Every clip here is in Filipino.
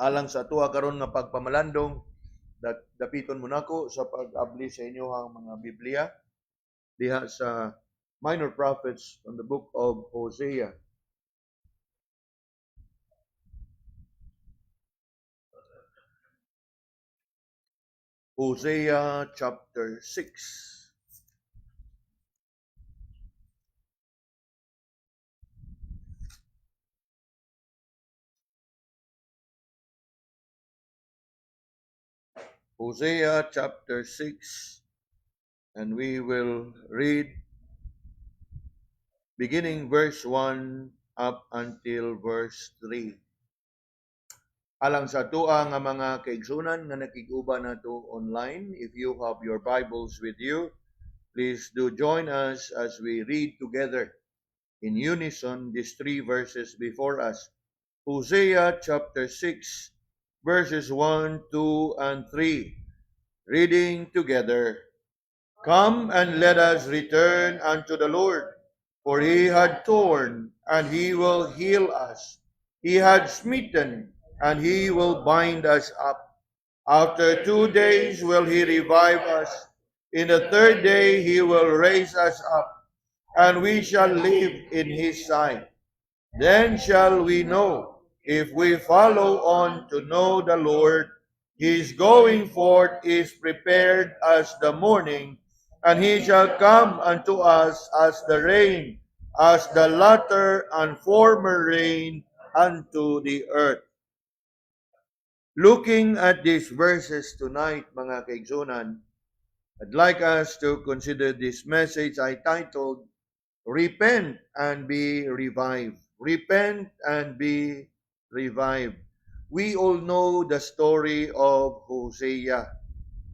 alang sa atuha karon nga pagpamalandong, dapiton mo nako sa pag-abli sa inyohang mga Biblia diha sa Minor Prophets on the book of Hosea. Hosea chapter 6. Hosea chapter 6, and we will read beginning verse 1 up until verse 3. Alang sa tuwa nga mga kaigsunan nga nakiguban nato online, if you have your Bibles with you, please do join us as we read together in unison these 3 verses before us. Hosea chapter 6, verses 1, 2, and 3. Reading together. Come and let us return unto the Lord, for he had torn, and he will heal us. He had smitten, and he will bind us up. After 2 days will he revive us. In the 3rd day he will raise us up, and we shall live in his sight. Then shall we know, if we follow on to know the Lord. His going forth is prepared as the morning, and he shall come unto us as the rain, as the latter and former rain unto the earth. Looking at these verses tonight, mga kaigsunan, I'd like us to consider this message I titled, Repent and be revived. Repent and be revived. We all know the story of Hosea,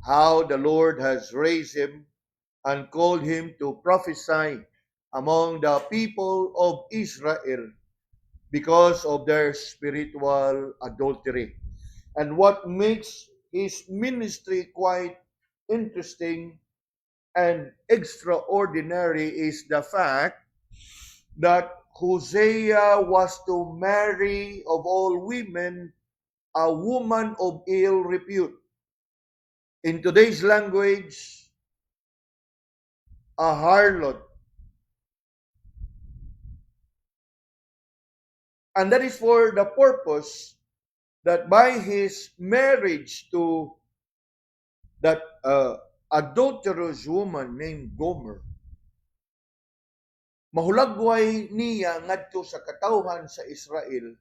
how the Lord has raised him and called him to prophesy among the people of Israel because of their spiritual adultery. And what makes his ministry quite interesting and extraordinary is the fact that Hosea was to marry of all women a woman of ill repute. In today's language, a harlot. And that is for the purpose that by his marriage to that adulterous woman named Gomer, mahulagway niya ngadto sa katawhan sa Israel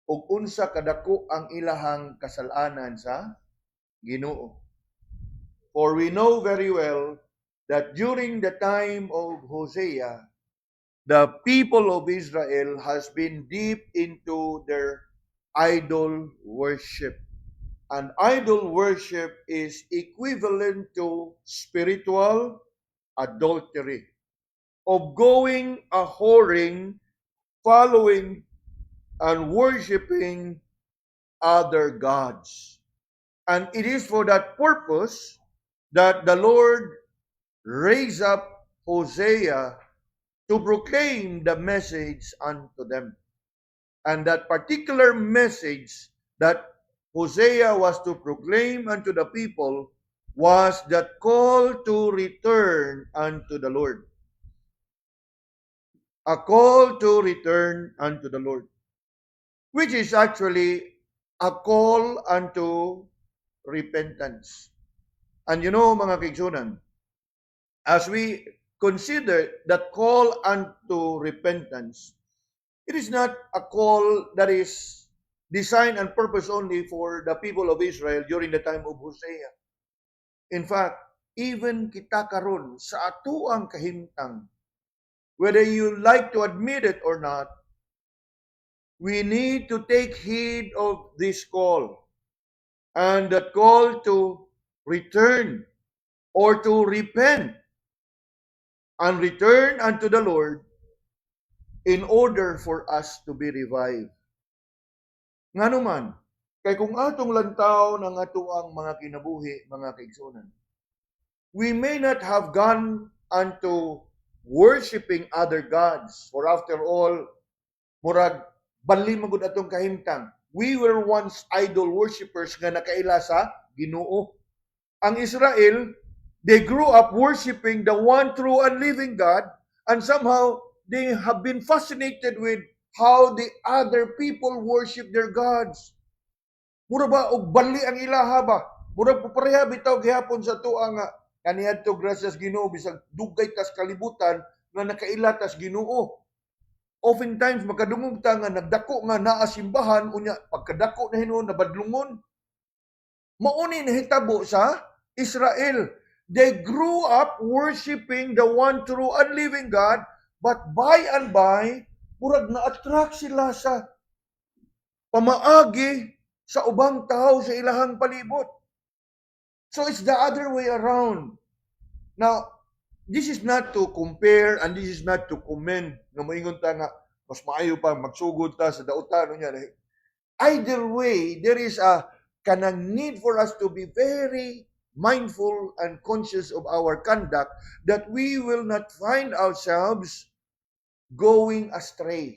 ug unsa kadako ang ilahang kasalanan sa Ginoo. For we know very well that during the time of Hosea, the people of Israel has been deep into their idol worship. And idol worship is equivalent to spiritual adultery, of going a whoring, following and worshiping other gods. And it is for that purpose that the Lord raised up Hosea to proclaim the message unto them. And that particular message that Hosea was to proclaim unto the people was that call to return unto the Lord. A call to return unto the Lord, which is actually a call unto repentance. And you know, mga kaigsunan, as we consider that call unto repentance, it is not a call that is designed and purpose only for the people of Israel during the time of Hosea. In fact, even kita karon sa atuang kahimtang, whether you like to admit it or not, we need to take heed of this call. And that call to return or to repent and return unto the Lord in order for us to be revived. Ngano man, kay kung atong lantaw ng atuang mga kinabuhi, mga kaigsunan, we may not have gone unto worshiping other gods, for after all, murag banli magud atong kahimtang. we were once idol worshippers nga nakaila sa Ginoo. Ang Israel, they grew up worshiping the one true and living God, and somehow they have been fascinated with how the other people worship their gods. Mura ba og bali ang ilaha ba? Mura pareha bitaw gihapon sa tuwa nga kaniadto gracias Ginoo bisag dugay tas kalibutan nga nakaila tas Ginoo. Oftentimes makadungog ta nga nagdako nga naa simbahan unya pagkadako na hinuon nabadlungon. Mauni nahitabo sa Israel. They grew up worshiping the one true and living God, but by and by murag na-attract sila sa pamaagi sa ubang tao sa ilahang palibot. So it's the other way around. Now, this is not to compare and this is not to commend na moingon ta nga mas maayo pa magsugod ta sa dautan niya. Either way, there is a kanang need for us to be very mindful and conscious of our conduct that we will not find ourselves going astray.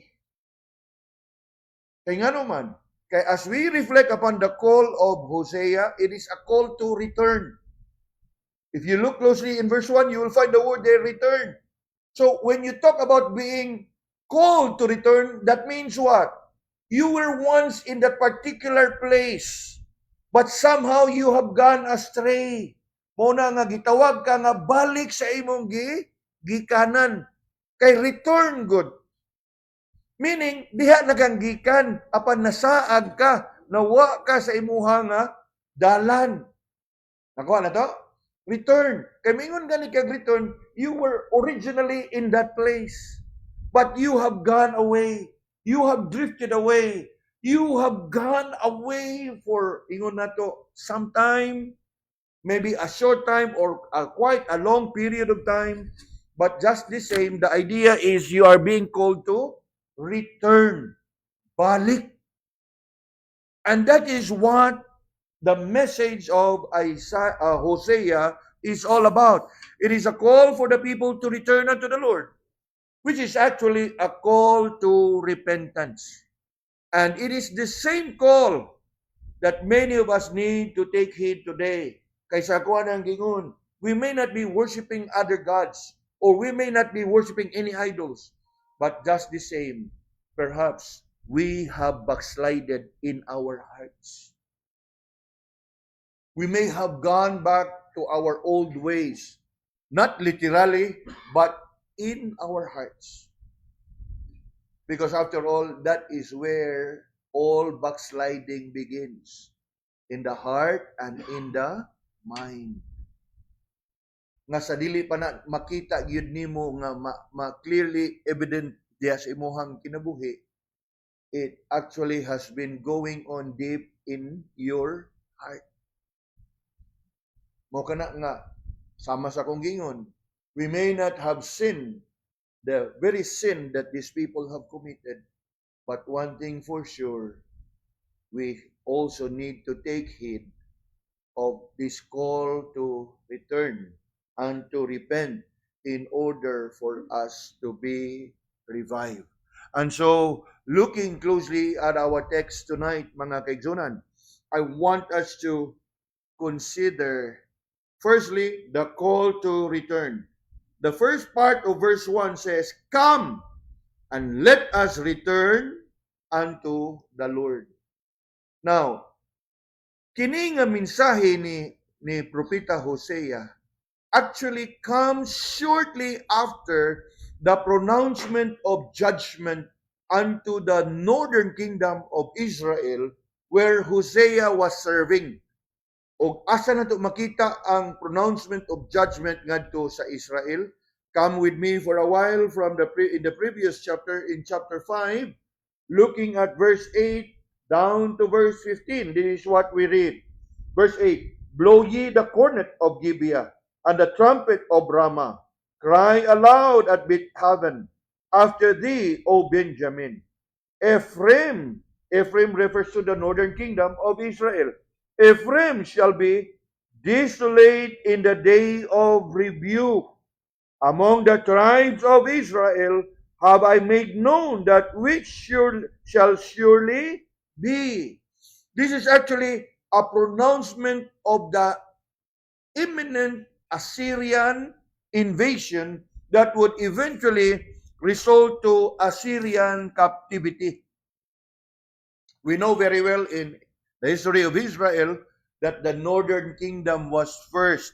Kaya nga naman, kaya as we reflect upon the call of Hosea, it is a call to return. If you look closely in verse 1, you will find the word there, return. So when you talk about being called to return, that means what? You were once in that particular place, but somehow you have gone astray. Muna nga gitawag ka nga balik sa imong gikanan. Kay return good. Meaning, diha naganggikan, apan nasaag ka, nawa ka sa imuha nga dalan. Nakuha na to? Return. Kay mingon gani kag return, you were originally in that place. But you have gone away. You have drifted away. You have gone away for, ingon na to, some time, maybe a short time or quite a long period of time. But just the same, the idea is you are being called to return, balik. And that is what the message of Hosea is all about. It is a call for the people to return unto the Lord, which is actually a call to repentance. And it is the same call that many of us need to take heed today. Kaysa kuha ng gingon, we may not be worshiping other gods, or we may not be worshiping any idols, but just the same, perhaps we have backslided in our hearts. We may have gone back to our old ways, not literally, but in our hearts. Because after all, that is where all backsliding begins. In the heart and in the mind. Nga sa dili pa na makita gyud nimo nga clearly evident diya sa imuhang kinabuhi, it actually has been going on deep in your heart. Mo kana nga sama sa kong gingon, we may not have sinned the very sin that these people have committed, but one thing for sure, we also need to take heed of this call to return and to repent in order for us to be revived. And so, looking closely at our text tonight, mga kaigsunan, I want us to consider, firstly, the call to return. The first part of verse 1 says, "Come and let us return unto the Lord." Now, kini nga mensahe ni Propeta Hosea actually comes shortly after the pronouncement of judgment unto the northern kingdom of Israel where Hosea was serving. O asa na to makita ang pronouncement of judgment ngadto sa Israel? Come with me for a while from in the previous chapter, in chapter 5, looking at verse 8 down to verse 15. This is what we read. Verse 8, "Blow ye the cornet of Gibeah, and the trumpet of Ramah. Cry aloud at Bethaven, after thee, O Benjamin. Ephraim refers to the northern kingdom of Israel. Ephraim shall be desolate in the day of rebuke. Among the tribes of Israel have I made known that which shall surely be. This is actually a pronouncement of the imminent Assyrian invasion that would eventually result to Assyrian captivity. We know very well in the history of Israel that the northern kingdom was first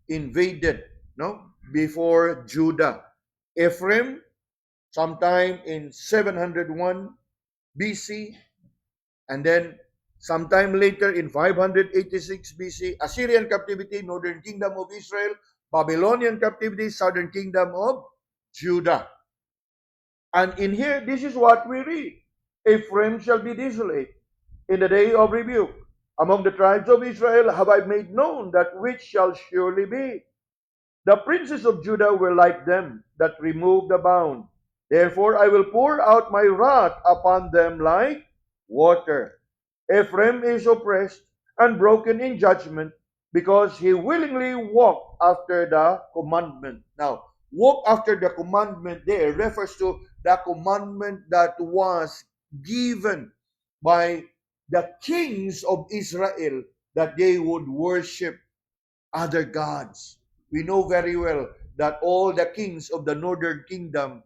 invaded, no, before Judah. Ephraim, sometime in 701 BC, and then sometime later in 586 BC, Assyrian captivity, northern kingdom of Israel, Babylonian captivity, southern kingdom of Judah. And in here, this is what we read. Ephraim shall be desolate in the day of rebuke. Among the tribes of Israel have I made known that which shall surely be. The princes of Judah were like them that remove the bound. Therefore I will pour out my wrath upon them like water. Ephraim is oppressed and broken in judgment because he willingly walked after the commandment. Now, walk after the commandment there refers to the commandment that was given by the kings of Israel that they would worship other gods. We know very well that all the kings of the northern kingdom,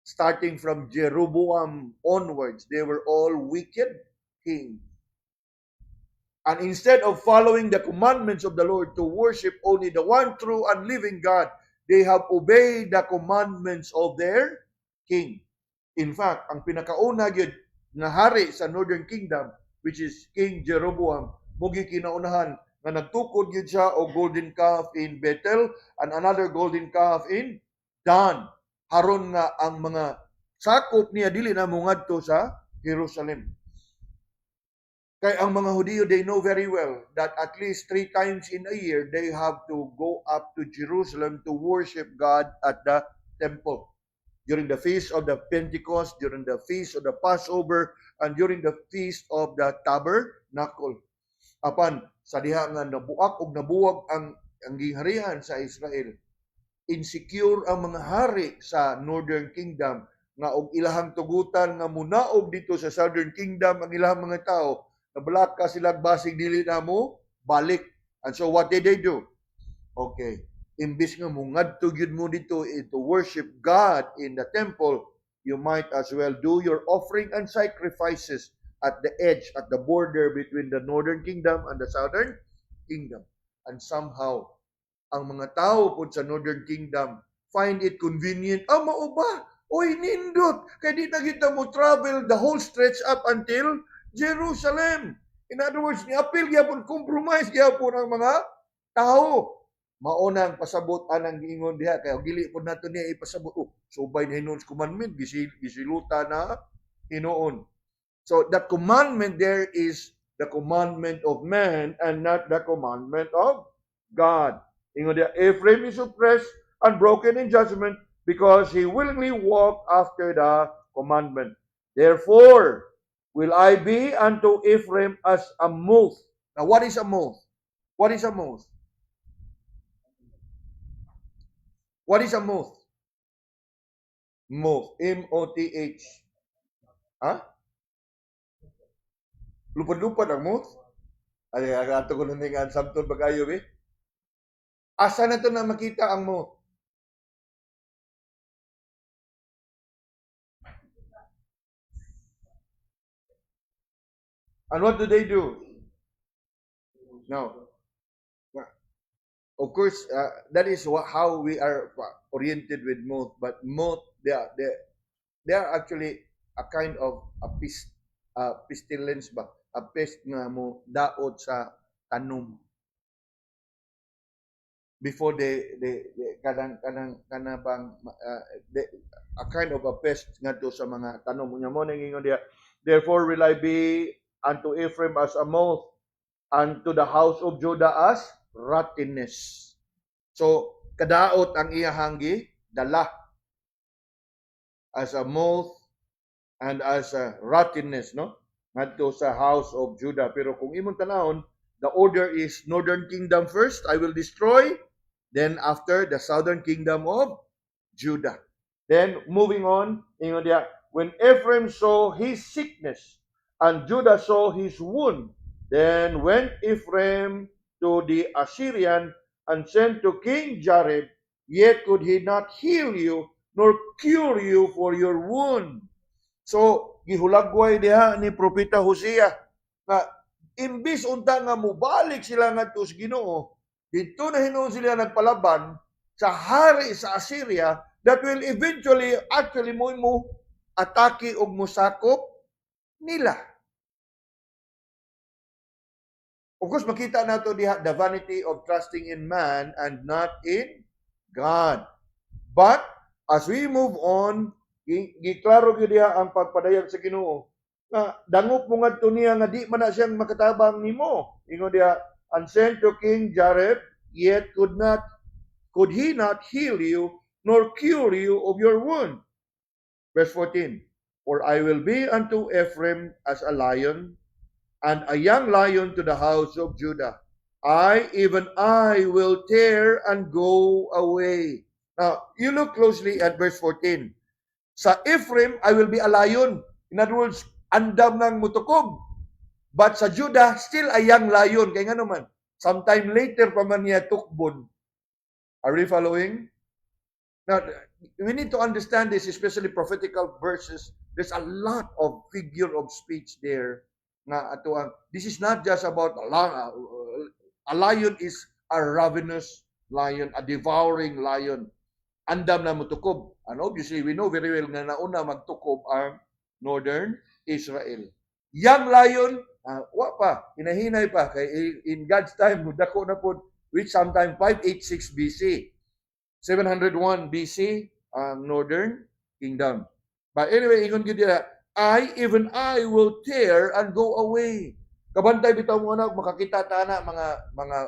starting from Jeroboam onwards, they were all wicked kings. And instead of following the commandments of the Lord to worship only the one true and living God, they have obeyed the commandments of their king. In fact, ang pinakauna gyud nga hari sa northern kingdom, which is King Jeroboam, mugi kinaunahan nga nagtukod gyud siya og golden calf in Bethel and another golden calf in Dan. Haron nga ang mga sakop niya dili na mongadto sa Jerusalem. Kay ang mga Hudiyo, they know very well that at least 3 times in a year, they have to go up to Jerusalem to worship God at the temple. During the feast of the Pentecost, during the feast of the Passover, and during the feast of the Tabernacle. Apan, sa diha nga nabuak o nabuwag ang gingharihan sa Israel, insecure ang mga hari sa Northern Kingdom nga og ilahang tugutan nga munaog dito sa Southern Kingdom ang ilahang mga tao, nabalaka sila basig dili na mo balik. And so what did they do? Okay, imbis nga mungadto gyud mo dito to worship God in the temple, you might as well do your offering and sacrifices at the edge, at the border between the Northern Kingdom and the Southern Kingdom. And somehow, ang mga tao po sa Northern Kingdom find it convenient. Mao ba? Oy, nindot! Kaya di na kita mo travel the whole stretch up until Jerusalem. In other words, ni-appeal gyapon, compromise gyapon ang mga tao. Maunang pasabot anang giingon diha kay dili pud nato niya ipasabot. Subay na hinuon commandment gisiluta na hinuon. So that commandment there is the commandment of man and not the commandment of God. Ingon diha, Ephraim is oppressed and broken in judgment because he willingly walked after the commandment. Therefore, will I be unto Ephraim as a moth. Now, what is a moth? What is a moth? What is a moth? Moth. M-O-T-H. Ha? Lupad-lupad ang moth? Ay, agato ko nung nga samtod bagayo, eh. Asa na to na makita ang moth? And what do they do? Now, of course, that is how we are oriented with moth. But moth, they are actually a kind of a pestilence ba? A pest nga mo daot sa tanom. Before they kanang bang a kind of a pest ngadto sa mga tanom. Unya mo nangingon diha, therefore will I be unto Ephraim as a moth, and to the house of Judah as rottenness. So, kadaot ang iyahang dala as a moth and as a rottenness, no? Ngadto sa house of Judah. Pero kung imong tanawon, the order is Northern Kingdom first, I will destroy, then after the Southern Kingdom of Judah. Then moving on, ingon diha, when Ephraim saw his sickness and Judah saw his wound. Then went Ephraim to the Assyrian and sent to King Jared, yet could he not heal you, nor cure you for your wound. So, gihulagway diha ni Propeta Hosea nga imbis unta nga mubalik sila ngadto sa Ginoo, dito na hinuon sila nagpalaban sa hari sa Assyria that will eventually actually mo atake og musakop nila. Of course, makita nato diha the vanity of trusting in man and not in God. But as we move on, giklaro gyud diha ang pagpadayag sa Ginoo nga dangop mo ngadto niya nga di man na siyang makatabang nimo. Ingon diha, and sent to King Jared, yet could he not heal you nor cure you of your wound. Verse 14, for I will be unto Ephraim as a lion, and a young lion to the house of Judah. Even I will tear and go away. Now, you look closely at verse 14. Sa Ephraim, I will be a lion. In other words, andam ng mutukob. But sa Judah, still a young lion. Kaya nga naman, sometime later pa man niya tukbon. Are we following? Now, we need to understand this, especially prophetical verses. There's a lot of figure of speech there. This is not just about a lion is a ravenous lion, a devouring lion. Andam na mutukob. And obviously, we know very well nga nauna magtukob ang northern Israel. Young lion, wa pa, hinahinay pa. Kay in God's time, dako na po, which sometime 586 BC. 701 BC, ang northern kingdom. But anyway, ingon gid even I will tear and go away. Kabantay bitaw mo na makakita ta na mga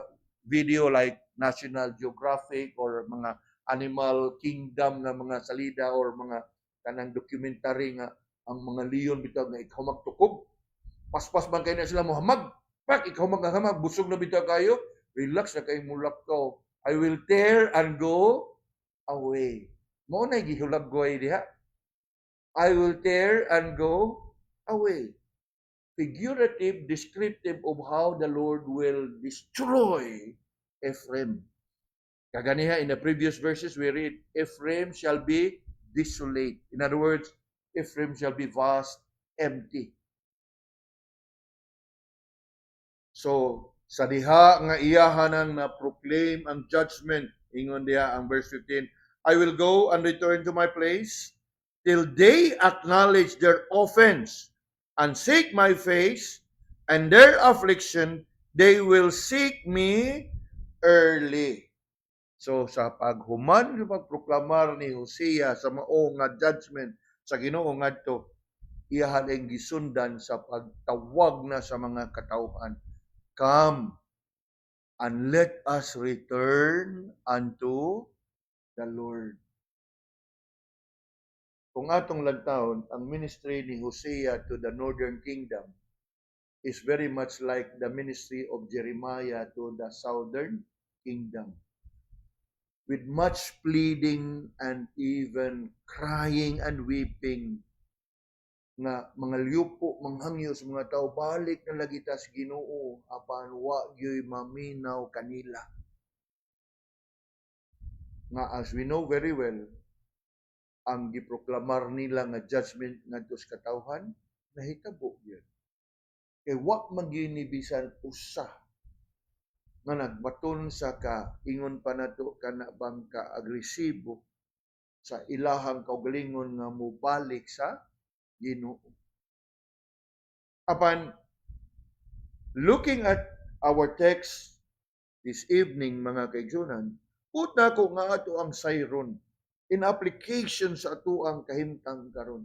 video like National Geographic or mga Animal Kingdom na mga salida or mga kanang documentary nga ang mga leon bitaw nga ikaw magtukob. Paspas man kay na sila mohamag. Pak ikaw maghamag busog na bitaw kayo. Relax na kay mulak ko. I will tear and go away. Mao na gihulagway diha. I will tear and go away. Figurative, descriptive of how the Lord will destroy Ephraim. Kaganiha, in the previous verses we read, Ephraim shall be desolate. In other words, Ephraim shall be vast, empty. So, sa diha nga iyahanan na proclaim ang judgment, ingon diha ang verse 15, I will go and return to my place till they acknowledge their offense and seek my face, and their affliction, they will seek me early. So sa paghuman sa pagproklamar ni Hosea sa mao nga judgment sa Ginoo ngadto, iyahan ang gisundan sa pagtawag na sa mga katawhan, come and let us return unto the Lord. Kung atong lantawon, ang ministry ni Hosea to the northern kingdom is very much like the ministry of Jeremiah to the southern kingdom. With much pleading and even crying and weeping, nga mga liupo, manghangyo sa mga tao, balik na lagi ta sa Ginoo, apan wa gyoy maminaw kanila. Nga as we know very well, ang giproklamar nila nga judgment ngadto sa katawhan, nahitabo gyud. Kay wa man gyud ni bisan usa nga nagbaton sa ingon pa nato kana bang ka agresibo sa ilahang kaugalingon nga mobalik sa Ginoo. Apan looking at our text this evening, mga kaigsunan, put na ko nga ato ang sayron in application sa ato ang kahimtang karon.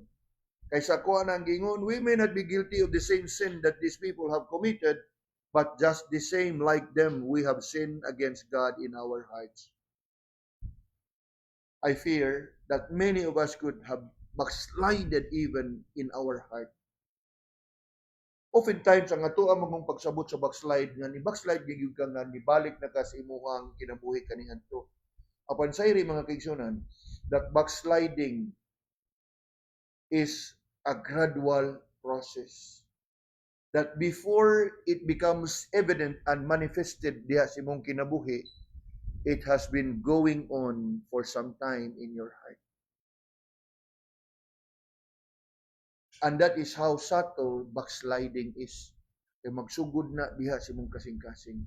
Kaysa ko ang gingon, we may not be guilty of the same sin that these people have committed, but just the same like them, we have sinned against God in our hearts. I fear that many of us could have backslided even in our heart. Oftentimes, ang ato ang mong pagsabot sa backslide, nga ni backslide gigig ka nga, ni balik na ka sa imuhang kinabuhi kanihan to. Apan sayri mga kaigsunan, that backsliding is a gradual process. that before it becomes evident and manifested diha sa imong kinabuhi, it has been going on for some time in your heart. And that is how subtle backsliding is. Kaya magsugod na diha sa imong kasing-kasing.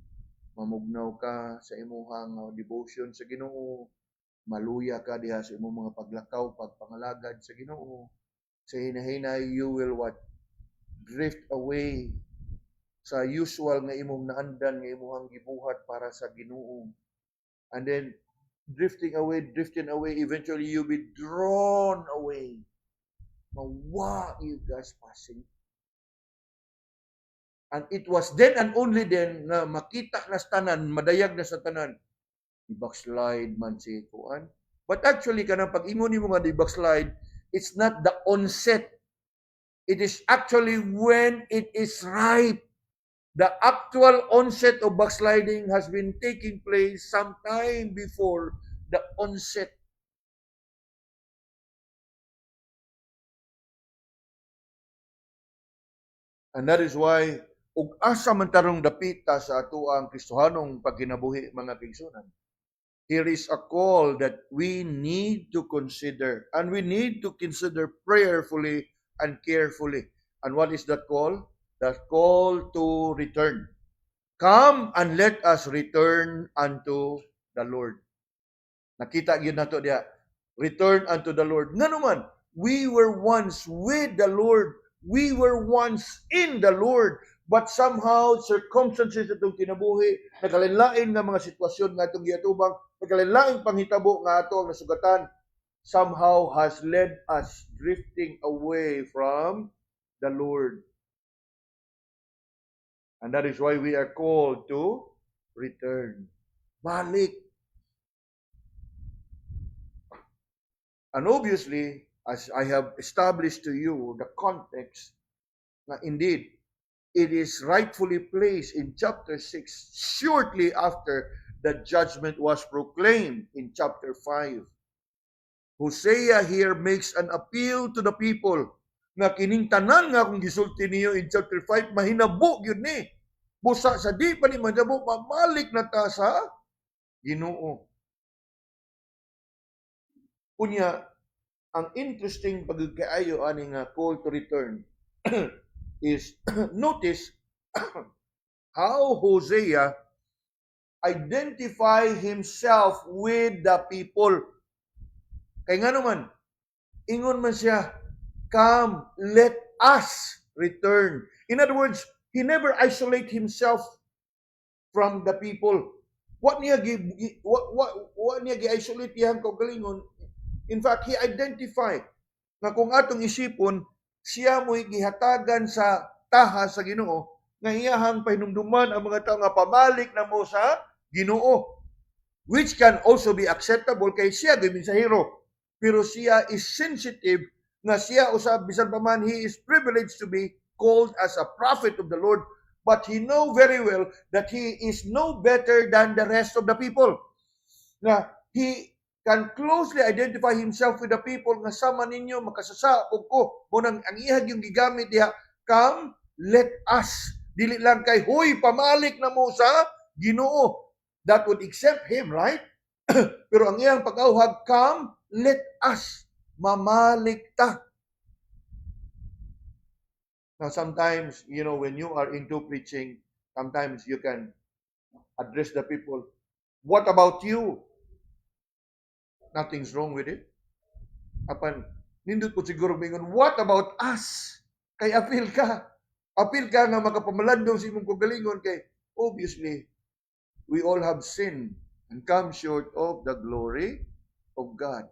Mamugnaw ka sa imong devotion sa Ginoo, maluya ka diha sa imong mga paglakaw, pagpangalagad sa Ginoo. Sa hinahinay, you will what? Drift away sa usual nga imong naandan, nga imong gibuhat para sa Ginoo. And then, drifting away, eventually you'll be drawn away. Mawa you guys passing. And it was then and only then na makita na sa tanan, madayag na sa tanan, i-backslide man si Kuan. But actually, kanang pag-ingon nimo nga di-backslide, it's not the onset. It is actually when it is ripe. The actual onset of backsliding has been taking place sometime before the onset. And that is why, ug asa man tarong dapita sa ato ang Kristohanong pagkinabuhi, mga kaigsunan, here is a call that we need to consider, and we need to consider prayerfully and carefully. And what is that call? That call to return. Come and let us return unto the Lord. Nakita yun nato diya. Return unto the Lord. Nga naman, we were once with the Lord. We were once in the Lord. But somehow, circumstances itong kinabuhi, nakalinlain nga mga sitwasyon nga itong giatubang, nakalinlain panghitabo nga ato ang nasugatan, somehow has led us drifting away from the Lord. And that is why we are called to return. Balik. And obviously, as I have established to you the context, na indeed, it is rightfully placed in chapter 6, shortly after the judgment was proclaimed in chapter 5. Hosea here makes an appeal to the people na kining tanan nga kung gisulti niyo in chapter 5, mahinabo yun ni. Busa sa di pa ni mahabo, mamalik na ta sa Ginoo. Kunya, ang interesting pagkaayo ani nga call to return is notice how Hosea identify himself with the people. Kaya nga naman, ingon man siya, come, let us return. In other words, he never isolate himself from the people. What niya gi-isolate yang kaugalingon? In fact, he identified na kung atong isipon, siya mo'y gihatagan sa taha sa Ginoo, nga iyahang pahinumduman ang mga tao nga pamalik na mo sa Ginoo, which can also be acceptable kay siya gimensahero. Pero siya is sensitive nga siya usab bisan pa man he is privileged to be called as a prophet of the Lord, but he know very well that he is no better than the rest of the people. Na he can closely identify himself with the people nga sama ninyo makasasaog ko. Munang ang ihag yung gigamit diha, come, let us. Dili lang kay, huy, pamalik na mo sa Ginoo. That would accept him, right? Pero ang iyang pag-auhag, come, let us. Mamalik ta. Now sometimes, when you are into preaching, sometimes you can address the people, what about you? Nothing's wrong with it. Apan, nindot po siguro mingon, what about us? Kay apil ka. Apil ka nga makapamalandong sa imong kagalingon kay, obviously, we all have sinned and come short of the glory of God.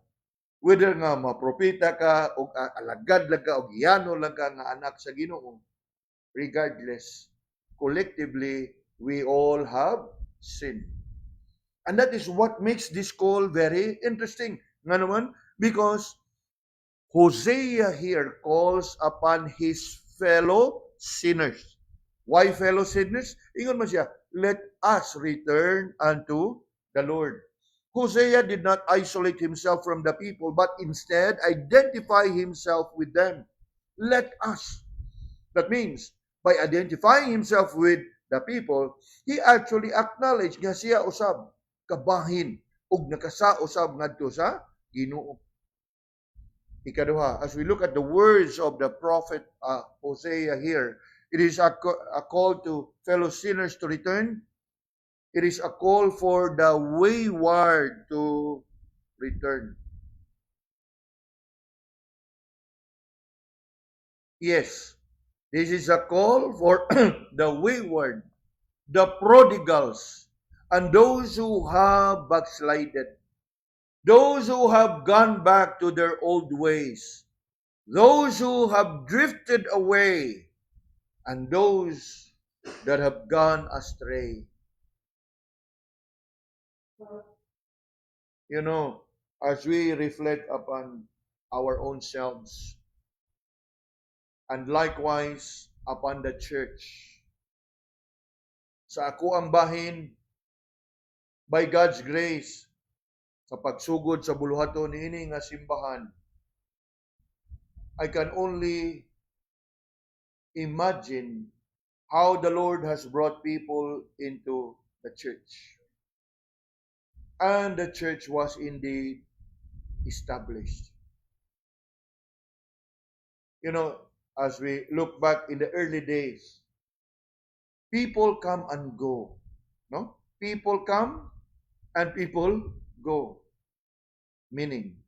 Whether nga mapropeta ka, o alagad lang ka, o giyano lang ka nga anak sa Ginoo, regardless, collectively, we all have sinned. And that is what makes this call very interesting. Nga naman, because Hosea here calls upon his fellow sinners. Why fellow sinners? Ingon man siya, let us return unto the Lord. Hosea did not isolate himself from the people, but instead identify himself with them. Let us. That means, by identifying himself with the people, he actually acknowledged nga siya usab kabahin ug nakasausab ngadto sa Ginoo. Ikaduha, as we look at the words of the prophet Hosea here, it is a call to fellow sinners to return. It is a call for the wayward to return. Yes, this is a call for the wayward, the prodigals, and those who have backslided, those who have gone back to their old ways, those who have drifted away, and those that have gone astray. You know, as we reflect upon our own selves, and likewise upon the church, sa ako ang bahin, by God's grace, sa pagsugod sa buluhaton niini nga simbahan, I can only imagine how the Lord has brought people into the church. And the church was indeed established. You know, as we look back in the early days, people come and go. No? People come and people go. Meaning,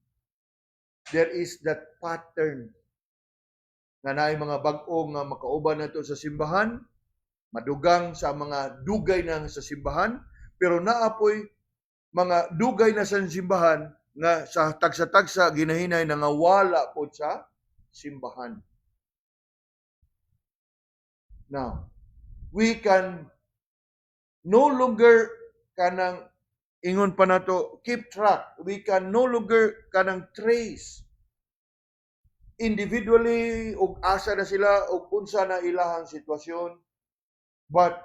there is that pattern nga naay mga bag-o nga makauban nato sa simbahan, madugang sa mga dugay na sa simbahan, pero naapoy mga dugay na sa simbahan nga sa tagsa-tagsa ginahinay na nga wala po sa simbahan. Now, we can no longer kanang ingon pa nato keep track. We can no longer kanang trace individually ug asa na sila ug unsa na ilahang sitwasyon. But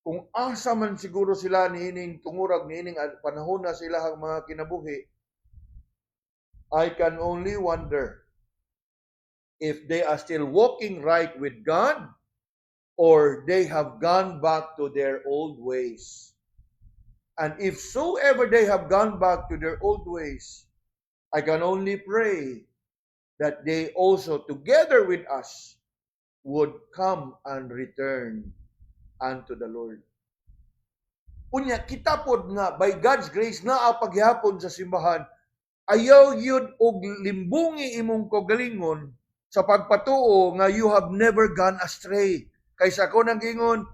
kung asa man siguro sila niining tungurag niining panahon na sila ang mga kinabuhi, I can only wonder if they are still walking right with God or they have gone back to their old ways. And if so ever they have gone back to their old ways, I can only pray that they also together with us would come and return unto the Lord. Unya, kita pod nga, by God's grace, naa paghihapon sa simbahan, ayaw yun og limbungi imong kagalingon sa pagpatuo nga you have never gone astray. Kaysa ko nang gingon,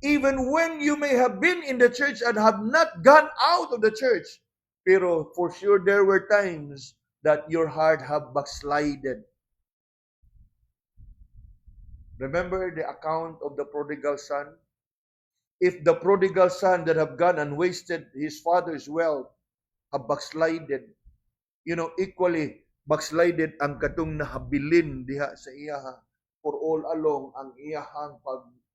even when you may have been in the church and have not gone out of the church, pero for sure there were times that your heart have backslided. Remember the account of the prodigal son? If the prodigal son that have gone and wasted his father's wealth have backslided, you know, equally backslided ang katong nahabilin diha sa iyaha for all along ang iyahang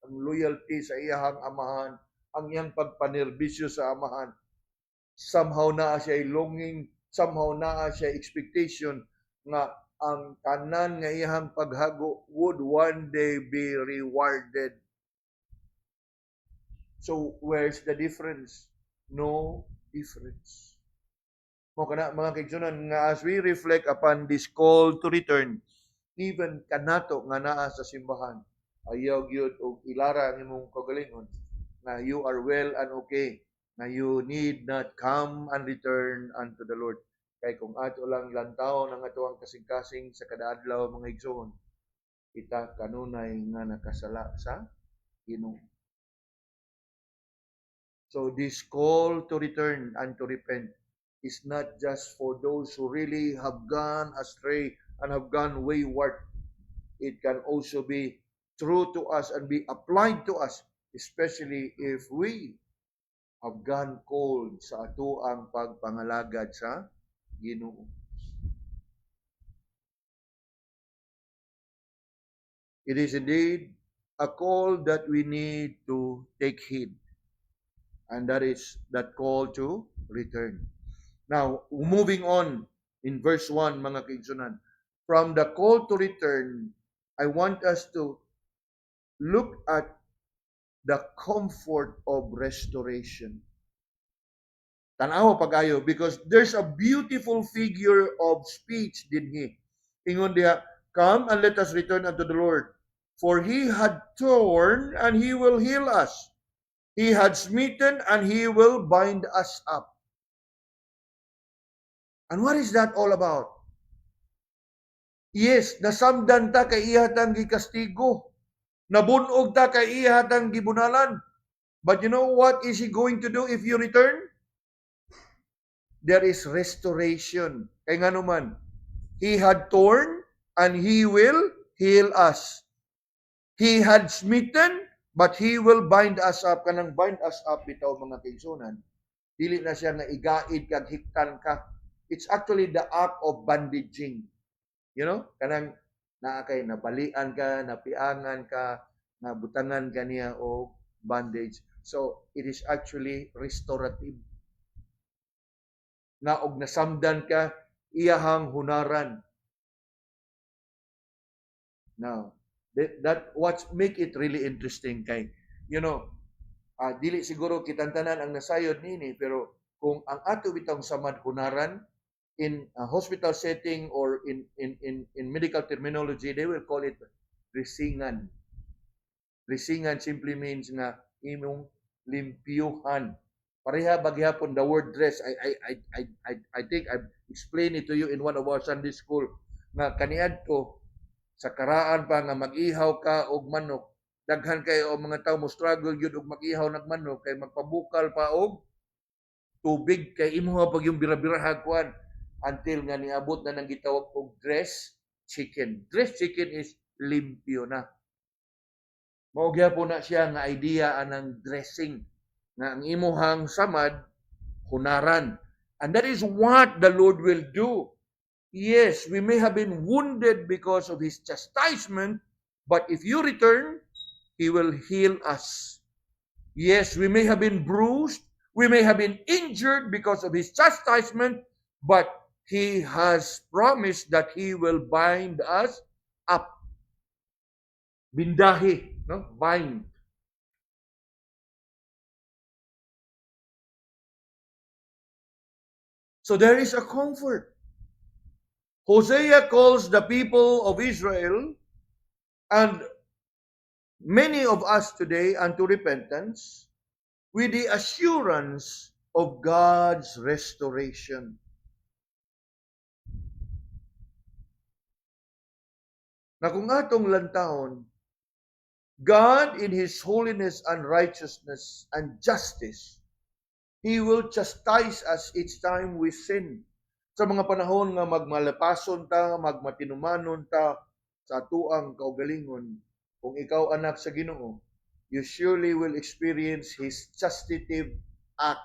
ang loyalty sa iyahang amahan, ang iyang pagpanerbisyo sa amahan. Somehow naa siya longing, somehow naa siya expectation nga ang tanan nga iyahang paghago would one day be rewarded. So, where's the difference? No difference. Mo kana mga kaigsunan nga as we reflect upon this call to return, even kanato nga naa sa simbahan, ayaw gyud og ilara ang imong kagalingon na you are well and okay, na you need not come and return unto the Lord. Kay kung ato lang lantaw ang atuang kasing-kasing sa kada adlaw mga igsoon, kita kanunay nga nakasala sa Ginoo. So this call to return and to repent is not just for those who really have gone astray and have gone wayward. It can also be true to us and be applied to us, especially if we have gone cold sa atuang pagpangalagad sa Ginoo. It is indeed a call that we need to take heed. And that is that call to return. Now, moving on in verse 1, mga kaigsunan, from the call to return, I want us to look at the comfort of restoration. Tanawa pag-ayo, because there's a beautiful figure of speech, din he. Ingon diha, come and let us return unto the Lord. For he had torn and he will heal us. He had smitten and he will bind us up. And what is that all about? Yes, nasamdan ta kay ihatang gikastigo. Nabunog ta kay ihatang gibunalan. But you know what is he going to do if you return? There is restoration. Kaya nga naman, he had torn and he will heal us. He had smitten, but he will bind us up. Kanang bind us up bitaw mga kaigsunan. Dili na siya nga igaid kag hiktan ka. It's actually the act of bandaging. You know? Kanang naakay nabalian ka, napiangan ka, nabutangan ka niya o bandage. So, it is actually restorative. Na og nasamdan ka, iyahang hunaran. Now, that what make it really interesting kay, you know, dili siguro kitantanan ang nasayod nini, pero kung ang ato bitong samad hunaran in a hospital setting or in medical terminology, they will call it risingan. Risingan simply means nga imong limpyuhan. Pareha bagyapon the word dress. I think I've explained it to you in one of our Sunday school nga kaniadto sa karaan pa nga mag-ihaw ka og manok. Daghan kayo o mga tao mo struggle gyud og mag-ihaw ng manok kay magpabukal pa og tubig kay imo pag yung birabirahan kuan until nga niabot na nang gitawag og dress chicken. Dress chicken is limpyo na. Mao gyapon na siya nga idea anang dressing nga ang imuhang samad, hunaran. And that is what the Lord will do. Yes, we may have been wounded because of His chastisement, but if you return, He will heal us. Yes, we may have been bruised, we may have been injured because of His chastisement, but He has promised that He will bind us up. Bindahi, no? Bind. So there is a comfort. Hosea calls the people of Israel and many of us today unto repentance with the assurance of God's restoration. Na kung atong lantahon, God in His holiness and righteousness and justice, He will chastise us each time we sin. Sa mga panahon nga magmalapason ta, magmatinumanon ta sa atuang kaugalingon, kung ikaw anak sa Ginoo, you surely will experience His chastitive act.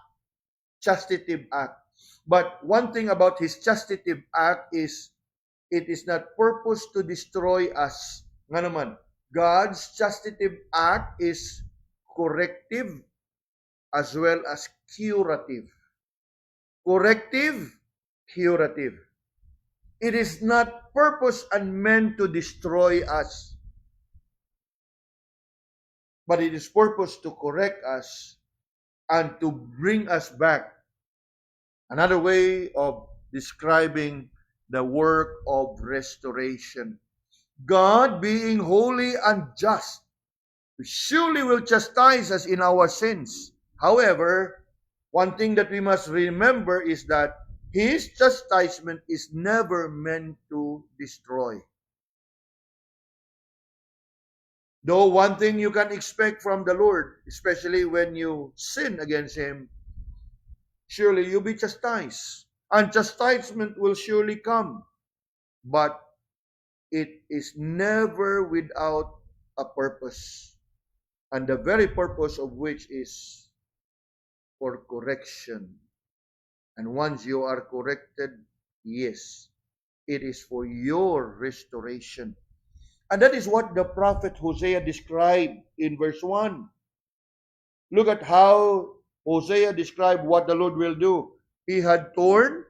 Chastitive act. But one thing about His chastitive act is, it is not purpose to destroy us. Nga naman, God's chastitive act is corrective as well as curative. Corrective, curative. It is not purpose and meant to destroy us, but it is purpose to correct us and to bring us back. Another way of describing the work of restoration. God, being holy and just, surely will chastise us in our sins. However, one thing that we must remember is that His chastisement is never meant to destroy. Though one thing you can expect from the Lord, especially when you sin against Him, surely you'll be chastised. And chastisement will surely come. But it is never without a purpose. And the very purpose of which is for correction. And once you are corrected, yes, it is for your restoration. And that is what the prophet Hosea described in verse 1. Look at how Hosea described what the Lord will do. He had torn,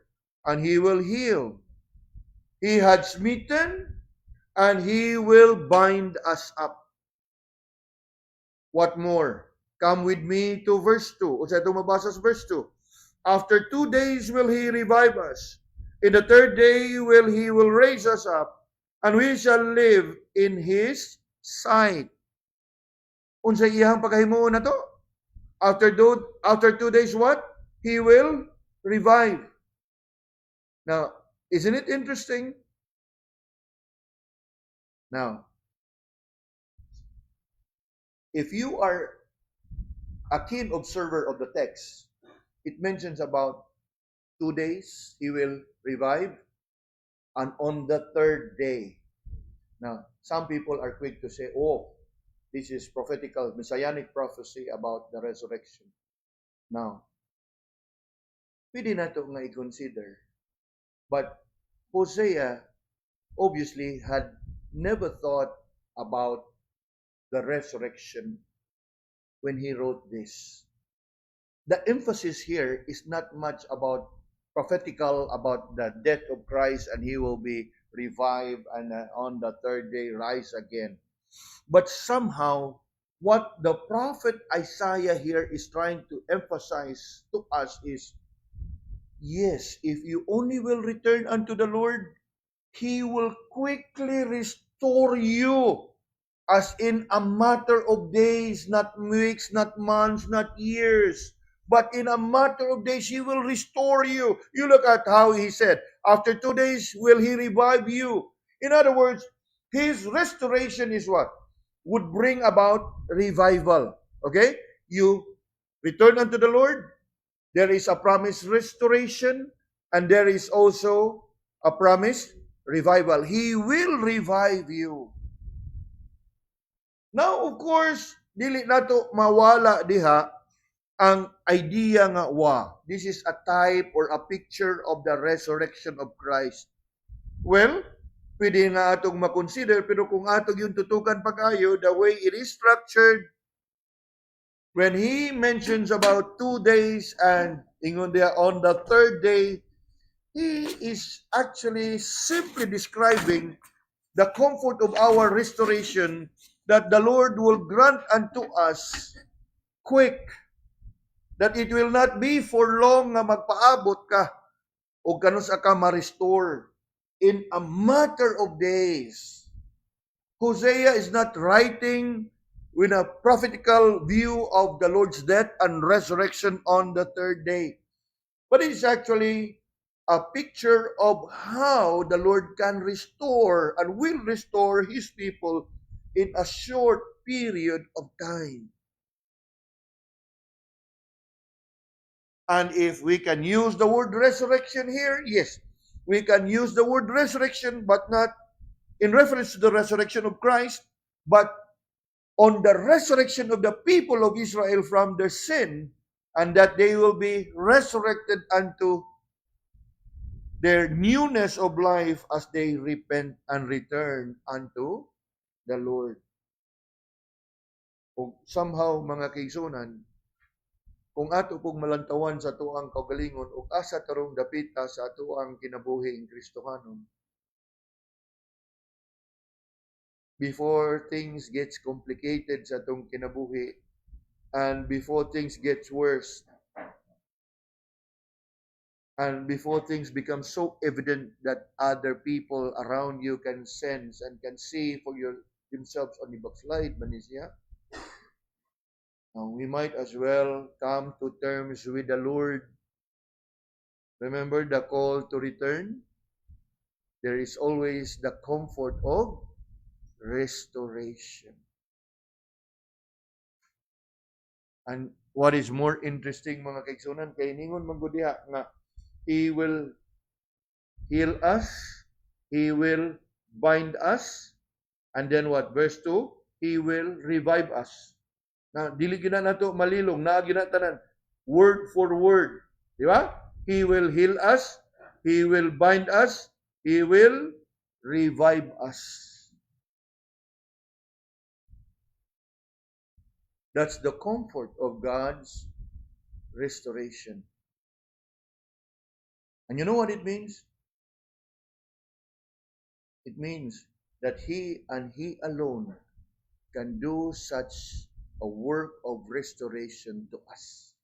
and He will heal. He had smitten, and He will bind us up. What more? Come with me to verse 2. O sa itong mabasa sa verse 2. After 2 days will He revive us. In the third day He will raise us up, and we shall live in His sight. Unsay iyang pagkahimuon na to? After 2 days, what? He will revive. Now, isn't it interesting? Now, if you are a keen observer of the text, it mentions about 2 days He will revive, and on the third day. Now, some people are quick to say, oh, this is prophetical, messianic prophecy about the resurrection. Now, pwede na ito nga i-consider. But Hosea obviously had never thought about the resurrection when he wrote this. The emphasis here is not much about prophetical, about the death of Christ and He will be revived and on the third day rise again. But somehow, what the prophet Isaiah here is trying to emphasize to us is, yes, if you only will return unto the Lord, He will quickly restore you, as in a matter of days, not weeks, not months, not years, but in a matter of days, He will restore you. You look at how He said, after 2 days will He revive you. In other words, His restoration is what? Would bring about revival. Okay? You return unto the Lord, there is a promised restoration, and there is also a promised revival. He will revive you. Now, of course, dili nato mawala diha ang idea nga, this is a type or a picture of the resurrection of Christ. Well, pwede nga atong makonsider, pero kung atong yung tutukan pa kayo, the way it is structured, when He mentions about 2 days and ingon dia on the third day, He is actually simply describing the comfort of our restoration that the Lord will grant unto us quick. That it will not be for long na magpaabot ka o kanus ka ma-restore in a matter of days. Hosea is not writing with a prophetical view of the Lord's death and resurrection on the third day. But it's actually a picture of how the Lord can restore and will restore His people in a short period of time. And if we can use the word resurrection here, yes, we can use the word resurrection, but not in reference to the resurrection of Christ, but on the resurrection of the people of Israel from their sin, and that they will be resurrected unto their newness of life as they repent and return unto the Lord. Kung somehow, mga kaigsunan, kung ato pong malantawan sa tuang kaugalingon ug asa tarong dapita sa tuang kinabuhi ing Kristohanon, before things gets complicated sa atong kinabuhi and before things gets worse and before things become so evident that other people around you can sense and can see for themselves on the backslide man siya, we might as well come to terms with the Lord. Remember the call to return? There is always the comfort of restoration. And what is more interesting, mga kaigsunan, kay ningon maggudiha nga He will heal us, He will bind us, and then what? Verse 2, He will revive us. Na dili gina nato malilong, na gina tanan word for word, di ba? He will heal us, He will bind us, He will revive us. That's the comfort of God's restoration. And you know what it means? It means that He and He alone can do such a work of restoration to us.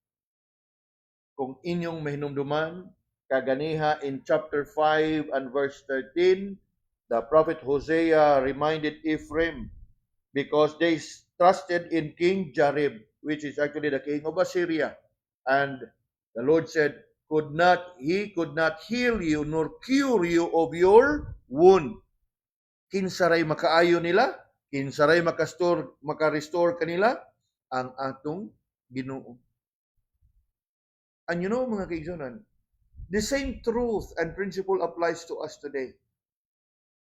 Kung inyong mahinumduman, kaganiha in chapter 5 and verse 13, the prophet Hosea reminded Ephraim because they trusted in King Jareb, which is actually the king of Assyria. And the Lord said, he could not heal you nor cure you of your wound. Kinsaray makaayo nila, kinsaray makarestore kanila, ang atong Ginoo. And you know, mga kaigsunan, the same truth and principle applies to us today.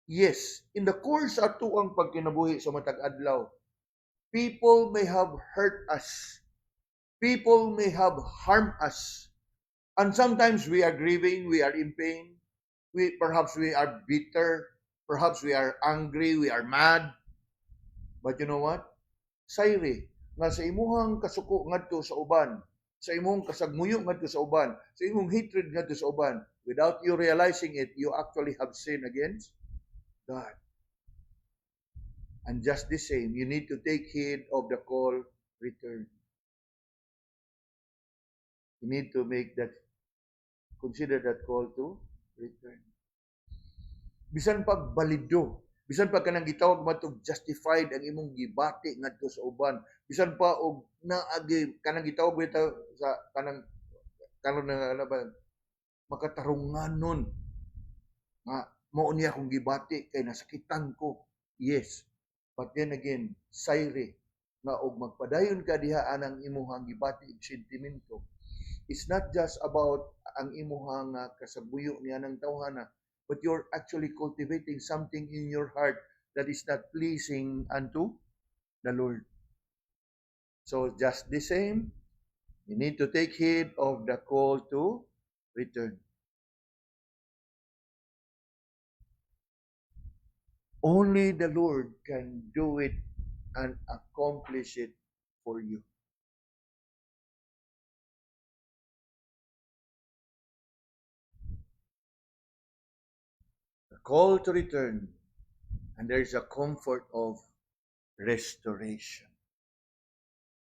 Yes, in the course ato ang pagkinabuhi sa matag adlaw, people may have hurt us. People may have harmed us. And sometimes we are grieving, we are in pain. Perhaps we are bitter. Perhaps we are angry, we are mad. But you know what? Sayri, nga sa imuhang kasuko ngadto sa uban, sa imong kasagmuyo ngadto sa uban, sa imong hatred ngadto sa uban, without you realizing it, you actually have sinned against God. And just the same, you need to take heed of the call, return. You need to consider that call to return. Bisan pag balido, bisan pag kanang gitawag matog justified ang imong gibati ngadto sa uban, bisan pa og naagi kanang gitawag bitaw sa kanang na ba makatarunganon nga mao niya akong gibati kay nasakitan ko. Yes. But then again, sayre nga og magpadayon ka diha anang imuhang gibati og sentimento. It's not just about ang imuhang kasabuyo niya ng tawhana, but you're actually cultivating something in your heart that is not pleasing unto the Lord. So just the same, you need to take heed of the call to return. Only the Lord can do it and accomplish it for you. The call to return, and there's a comfort of restoration.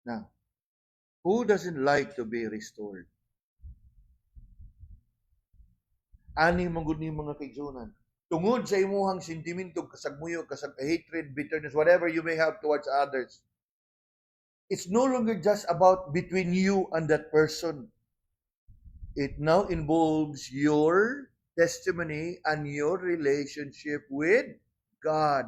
Now, who doesn't like to be restored? Ani mangud ni mga kaigsunan. Tungod sa imuhang sentimento, kasagmuyo, hatred, bitterness, whatever you may have towards others, it's no longer just about between you and that person. It now involves your testimony and your relationship with God.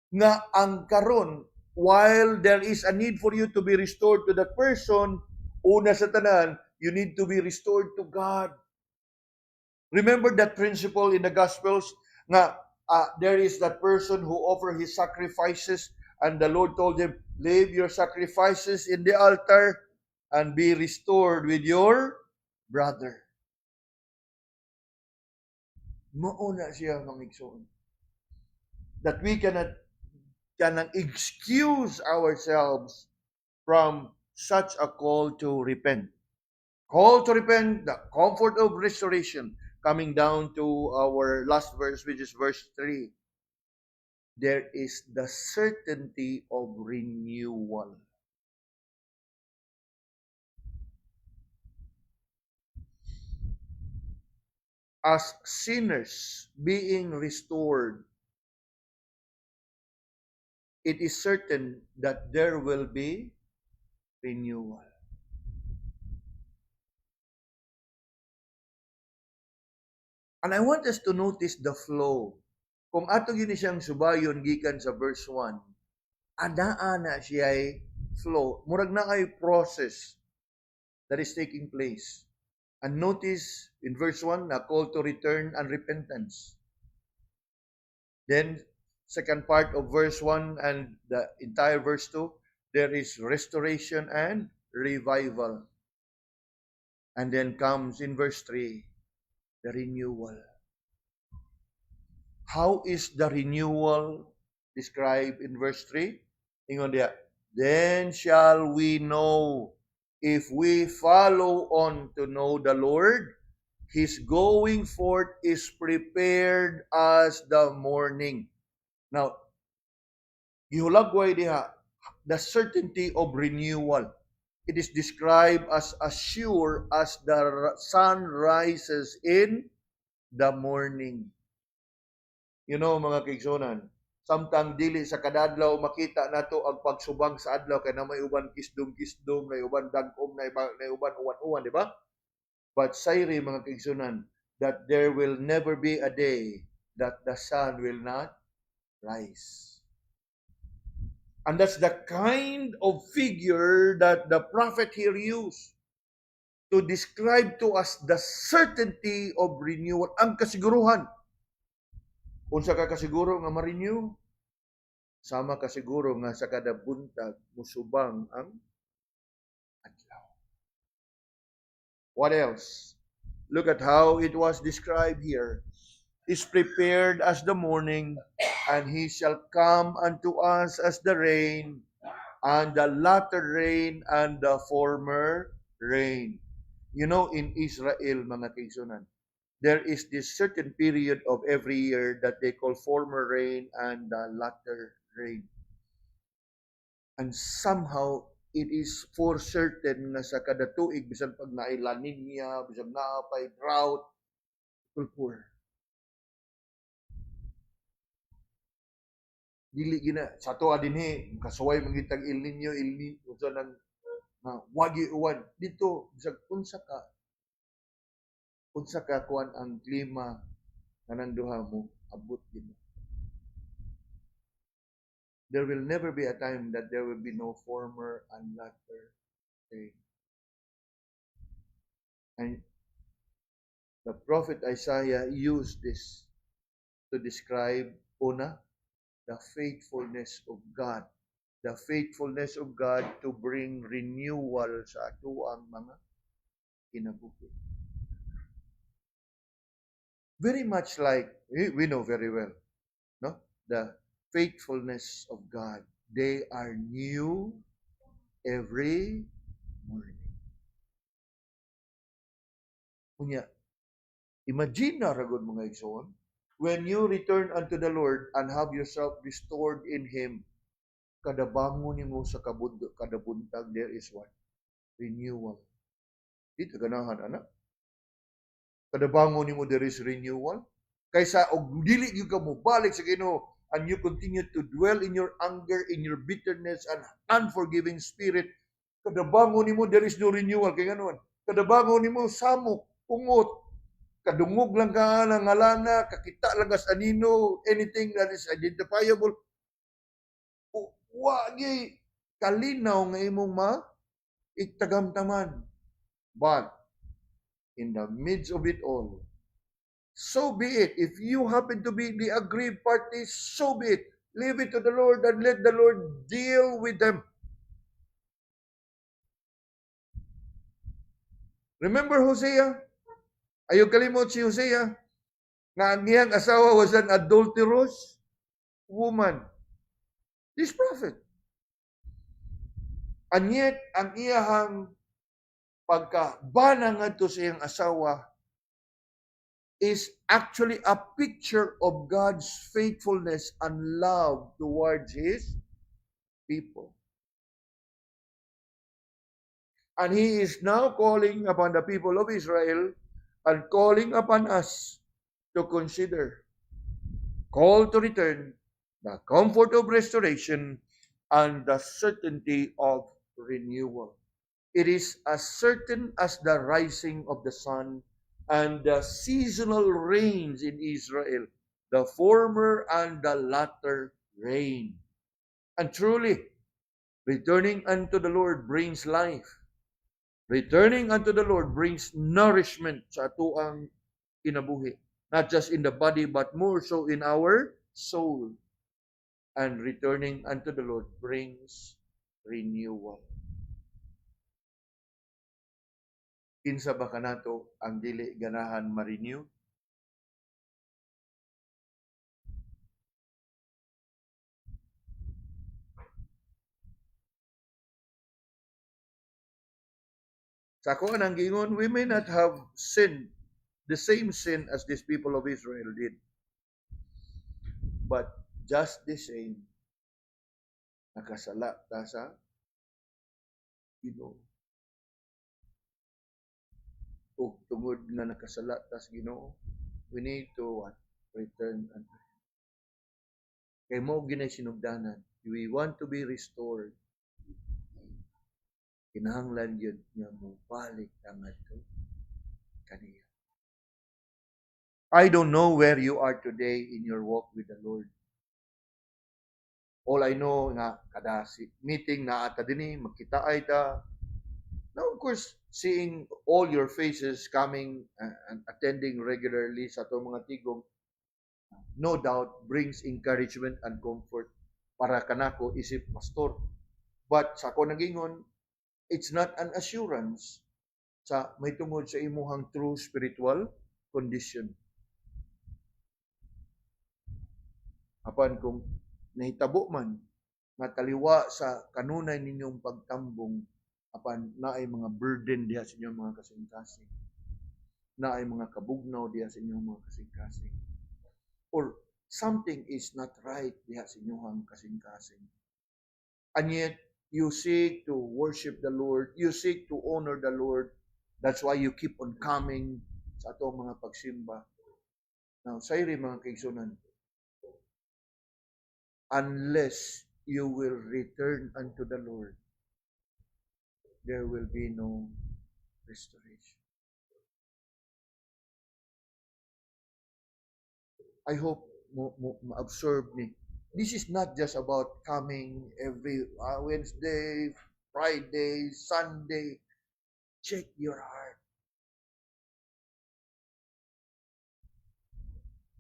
Nga ang karon, while there is a need for you to be restored to that person, una sa tanan, you need to be restored to God. Remember that principle in the Gospels nga there is that person who offered his sacrifices and the Lord told him, leave your sacrifices in the altar and be restored with your brother. Mauna siya mga igsoon. That we cannot excuse ourselves from such a call to repent. Call to repent, the comfort of restoration. Coming down to our last verse, which is verse 3. There is the certainty of renewal. As sinners being restored, it is certain that there will be renewal. And I want us to notice the flow. Kung ato yun siyang subayon gikan sa verse 1, anaa na siya ay flow. Murag na kay process that is taking place. And notice in verse 1, na call to return and repentance. Then, second part of verse 1 and the entire verse 2, there is restoration and revival. And then comes in verse 3, the renewal. How is the renewal described in verse 3? Ingon diya, then shall we know if we follow on to know the Lord, His going forth is prepared as the morning. Now, gihulagway diha, the certainty of renewal. It is described as sure as the sun rises in the morning. You know, mga kaigsunan, samtang dili sa kadadlaw makita nato ang pagsubang sa adlaw kay na may uban kisdom, may uban dagom, may uban uwan-uwan, di ba? But sayri, mga kaigsunan, that there will never be a day that the sun will not rise. And that's the kind of figure that the prophet here used to describe to us the certainty of renewal, ang kasiguruhan. Unsa ka kasiguro nga ma-renew? Sama kasiguro nga sa kada buntag musubang ang adlaw. What else? Look at how it was described here. Is prepared as the morning, and he shall come unto us as the rain, and the latter rain, and the former rain. You know, in Israel, mga kaigsunan, there is this certain period of every year that they call former rain and the latter rain. And somehow, it is for certain na sa kada tuig, bisan pag naay La Nina, bisan naapay drought, it will pour. Dili gina sa tuwa dinhi kasuway mangitag El Nino usa nang wagi uwan dito bisag unsa ka kuan ang klima kanang duha mo abot gid. There will never be a time that there will be no former and latter rain. And the prophet Isaiah used this to describe una the faithfulness of God. The faithfulness of God to bring renewal sa atuang mga kinabuhi. Very much like, we know very well, no? The faithfulness of God. They are new every morning. Kunya, imagine na ragod mga igsoon, when you return unto the Lord and have yourself restored in Him, kada bangon nimo sa kada buntag, there is what? Renewal. Dito ganahan, anak. Kada bangon nimo, there is renewal. Kaysa, og dili yung ka mo balik sa Ginoo, and you continue to dwell in your anger, in your bitterness, and unforgiving spirit, kada bangon nimo, there is no renewal. Kaya ganoon. Kada bangon nimo, samok, ungot, kadungog lang ka ng ngalana, kakita lang as anino, anything that is identifiable. Wagi kalinaw nga imong itagamtaman. But in the midst of it all, so be it. If you happen to be the aggrieved party, so be it. Leave it to the Lord and let the Lord deal with them. Remember Hosea? Ayaw kalimot si Hosea na ang iyang asawa was an adulterous woman. This prophet. And yet, ang iyahang pagkabana ngadto sa iyang asawa is actually a picture of God's faithfulness and love towards His people. And He is now calling upon the people of Israel and calling upon us to consider, call to return, the comfort of restoration, and the certainty of renewal. It is as certain as the rising of the sun and the seasonal rains in Israel, the former and the latter rain. And truly, returning unto the Lord brings life. Returning unto the Lord brings nourishment sa atuang kinabuhi. Not just in the body, but more so in our soul. And returning unto the Lord brings renewal. Kinsa ba kanato ang dili ganahan ma-renew? Sa ako ang gingon, we may not have sinned the same sin as these people of Israel did. But just the same, nakasala ta sa Ginoo. Ug tungod nga nakasala ta sa Ginoo, we need to what? Return unto Him. Kay mo ginay sinugdanan. We want to be restored. Kinahanglan yun nga mo balik ang ato kaniya. I don't know where you are today in your walk with the Lord. All I know nga kada meeting na ata dinhi magkita ay ta. Now, of course, seeing all your faces coming and attending regularly sa atong mga tigong, no doubt brings encouragement and comfort para kanako isip pastor. But sa ako nagingon, it's not an assurance sa may tungod sa imuhang true spiritual condition. Apan kung nahitabo man nga taliwa sa kanunay ninyong pagtambong, apan naay mga burden diha sa inyong mga kasing-kasing, naay mga kabugnaw diha sa inyong mga kasing-kasing, or something is not right diha sa inyong kasing-kasing, and yet you seek to worship the Lord, you seek to honor the Lord, that's why you keep on coming sa atong mga pagsimba. Now, sayri mga kaigsunan, unless you will return unto the Lord, there will be no restoration. I hope ma-absorb ni. This is not just about coming every Wednesday, Friday, Sunday. Check your heart.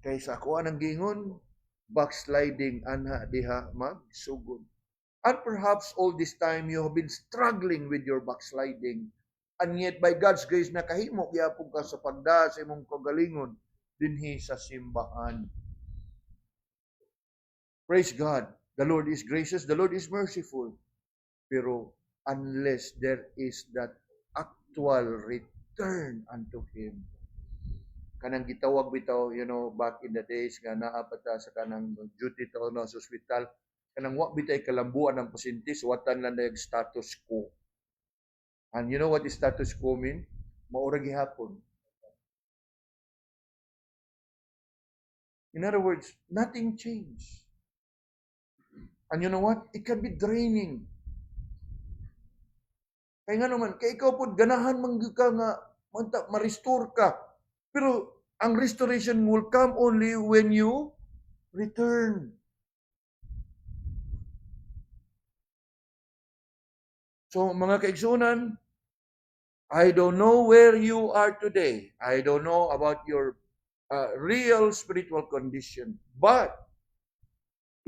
Kaysa ako anang gingon, backsliding anha diha magsugod. And perhaps all this time you have been struggling with your backsliding. And yet by God's grace nakahimo gyapon ka sa pagda sa imong kagalingon dinhi sa simbahan. Praise God. The Lord is gracious, the Lord is merciful. Pero unless there is that actual return unto Him, kanang gitawag bitaw, back in the days nga naa pa ta sa kanang duty to no sa ospital, kanang wa bitay kalambuan ng pasyente, suwatan lang na status quo. And you know what is status quo mean? Maura gihapon. In other words, nothing changed. And you know what? It can be draining. Kaya nga naman, kaya ikaw po, ganahan mangyud ka nga, ma-restore ka. Pero ang restoration will come only when you return. So mga kaigsunan, I don't know where you are today. I don't know about your real spiritual condition. But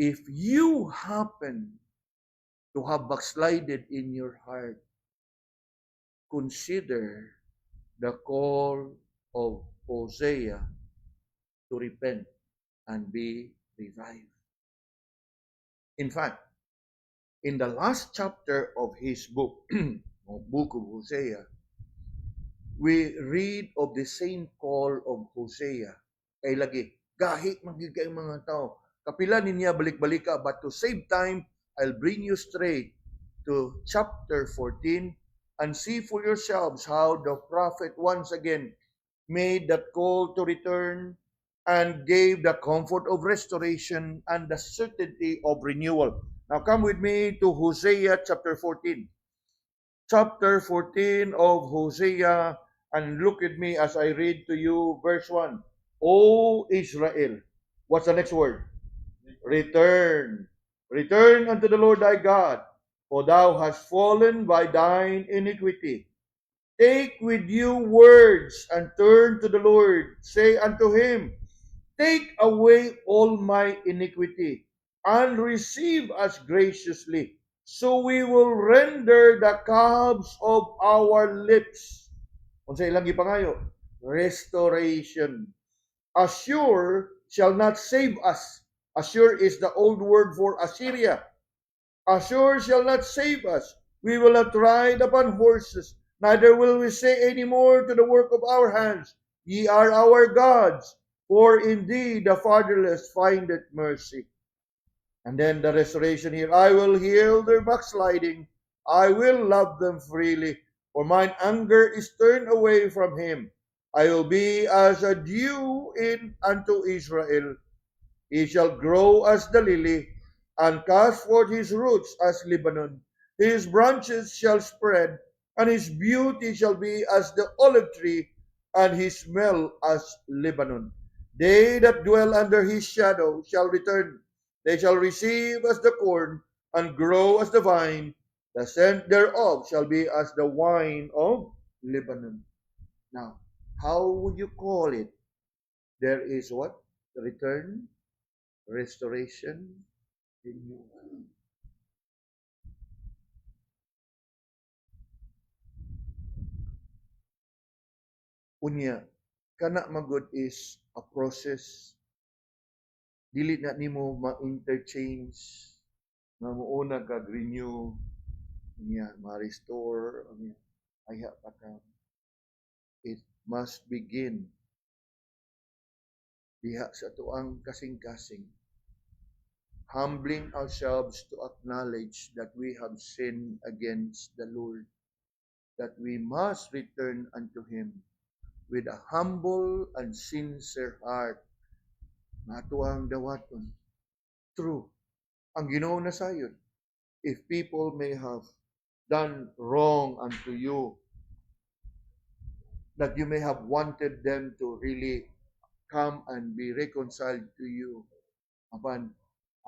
if you happen to have backslided in your heart, consider the call of Hosea to repent and be revived. In fact, in the last chapter of his book, book of Hosea, we read of the same call of Hosea. Kay lagi, gahi magiging kayong mga tao. Kapila niya balik-balika, but to save time, I'll bring you straight to chapter 14 and see for yourselves how the prophet once again made that call to return and gave the comfort of restoration and the certainty of renewal. Now come with me to Hosea chapter 14. Chapter 14 of Hosea, and look at me as I read to you verse 1. O Israel, what's the next word? Return. Return unto the Lord thy God, for thou hast fallen by thine iniquity. Take with you words and turn to the Lord. Say unto him, take away all my iniquity and receive us graciously, so we will render the calves of our lips. Kung sa ilang gipangayo, restoration. Assure shall not save us. Assure is the old word for Assyria. Assure shall not save us. We will not ride upon horses, neither will we say any more to the work of our hands, ye are our gods, for indeed the fatherless findeth mercy. And then the restoration here, I will heal their backsliding. I will love them freely, for mine anger is turned away from him. I will be as a dew in unto Israel. He shall grow as the lily, and cast forth his roots as Lebanon. His branches shall spread, and his beauty shall be as the olive tree, and his smell as Lebanon. They that dwell under his shadow shall return. They shall receive as the corn, and grow as the vine. The scent thereof shall be as the wine of Lebanon. Now, how would you call it? There is what? Return, restoration, renewal. Unya, kana magod is a process. Dili na nimo ma-interchange, nga muuna kag renew, unya, ma-restore, unya, aya pa ka. It must begin diha sa tuang kasing-kasing. Humbling ourselves to acknowledge that we have sinned against the Lord, that we must return unto Him with a humble and sincere heart. Nato ang dawaton. True. Ang Ginoo na sayon. If people may have done wrong unto you, that you may have wanted them to really come and be reconciled to you, apan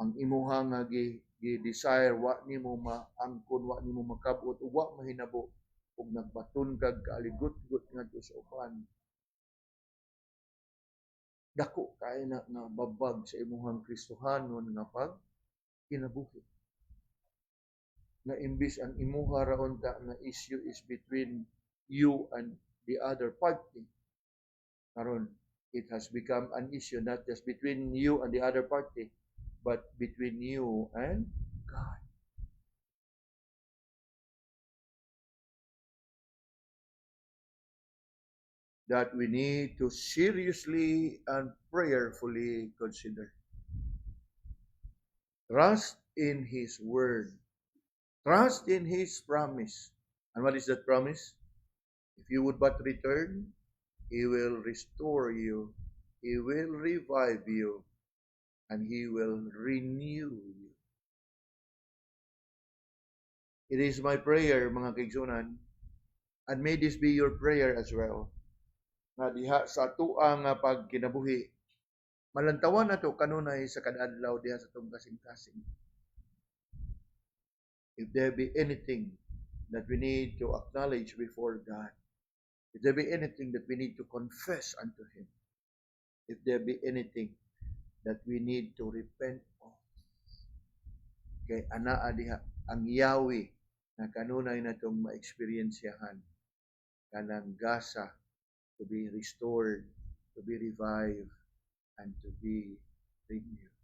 ang imuha nga gi-desire wa nimo maangkon, wa nimo makabot, ug wa mahinabo, ug nagbaton kag kaaligot-gut ngadto sa uban, dako kay na nga babag sa imuhang Kristohanon nga pag kinabuhi. Na imbis ang imuha raon ta nga issue is between you and the other party, karon it has become an issue not just between you and the other party, but between you and God. That we need to seriously and prayerfully consider. Trust in His Word. Trust in His promise. And what is that promise? If you would but return, He will restore you. He will revive you. And He will renew you. It is my prayer, mga kaigsunan, and may this be your prayer as well, na diha sa tuang nga pagkinabuhi, malantawan nato kanunay sa kadadlaw diha sa tong kasing-kasing. If there be anything that we need to acknowledge before God, if there be anything that we need to confess unto Him, if there be anything that we need to repent of, kay anaa diha ang Yahweh na kanunay natong ma-experiensyahan kanang gasa to be restored, to be revived, and to be renewed.